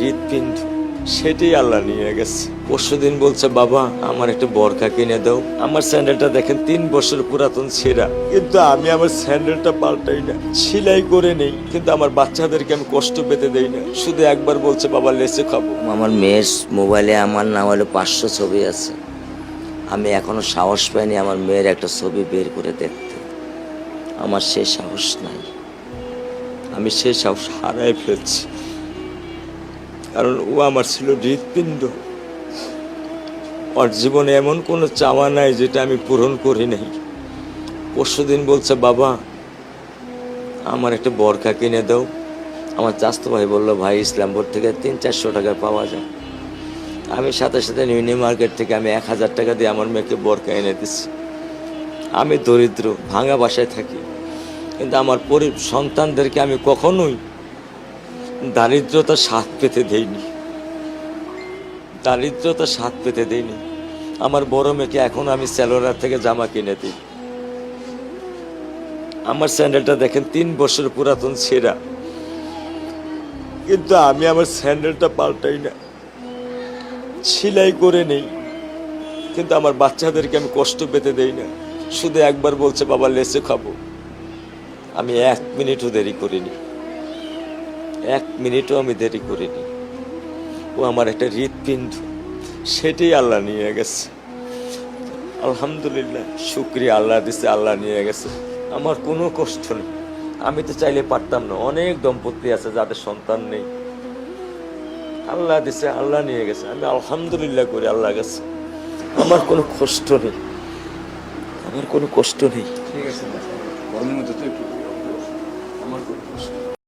হৃৎপিণ্ড সেটাই আল্লাহ নিয়ে গেছে। পরশুদিন বলছে, বাবা আমার একটা বরখা কিনে দাও। আমার স্যান্ডেলটা দেখেন 3 বছর পুরাতন ছেঁড়া, কিন্তু আমি আমার স্যান্ডেলটা পাল্টাই না, সেলাই করে নেই, কিন্তু আমার বাচ্চাদেরকে আমি কষ্ট পেতে দেই না। শুধু একবার বলছে, বাবা লেচে খাবো। আমার মেয়ের মোবাইলে আমার না হলে 500 ছবি আছে। আমি এখনো সাহস পাইনি আমার মেয়ের একটা ছবি বের করে দেখতে। আমার সে সাহস নাই। আমি সে সাহস হারাই ফেলছি, কারণ ও আমার ছিল হৃৎপিণ্ড। ওর জীবনে এমন কোনো চাওয়া নাই যেটা আমি পূরণ করি নাই। পরশুদিন বলছে, বাবা আমার একটা বরখা কিনে দাও। আমার চাচাতো ভাই বললো, ভাই ইসলামপুর থেকে 300-400 টাকা পাওয়া যায়। আমি সাথে সাথে নিউ মার্কেট থেকে আমি 1000 টাকা দিয়ে আমার মেয়েকে বরখা এনে দিচ্ছি। আমি দরিদ্র, ভাঙা বাসায় থাকি, কিন্তু আমার সন্তানদেরকে আমি কখনোই দারিদ্রতার স্বাদ পেতে দেইনি। দারিদ্রতার স্বাদ পেতে দেইনি। আমার বড় মেয়েকে এখন আমি সেলোরার থেকে জামা কিনে দিই। আমার স্যান্ডেলটা দেখেন 3 বছর পুরাতন ছেঁড়া, কিন্তু আমি আমার স্যান্ডেলটা পাল্টাই না, সেলাই করে নেই, কিন্তু আমার বাচ্চাদেরকে আমি কষ্ট পেতে দেই না। শুধু একবার বলছে, বাবা লেচে খাবো। আমি 1 মিনিটও দেরি করিনি, 1 মিনিটও আমি দেরি করিনি। ও আমার একটা হৃৎপিণ্ড, সেটাই আল্লাহ নিয়ে গেছে। আলহামদুলিল্লাহ, শুকরিয়া, আল্লাহ দিছে, আল্লাহ নিয়ে গেছে। আমার কোনো কষ্ট নেই। আমি তো চাইলে পারতাম না। অনেক দম্পতি আছে যাদের সন্তান নেই, আল্লাহ দিছে, আল্লাহ নিয়ে গেছে। আমি আলহামদুলিল্লাহ করি আল্লাহ গেছে। আমার কোনো কষ্ট নেই, আমার কোনো কষ্ট নেই। ঠিক আছে, গরমের মধ্যে তো একটু আমার কোনো কষ্ট নেই।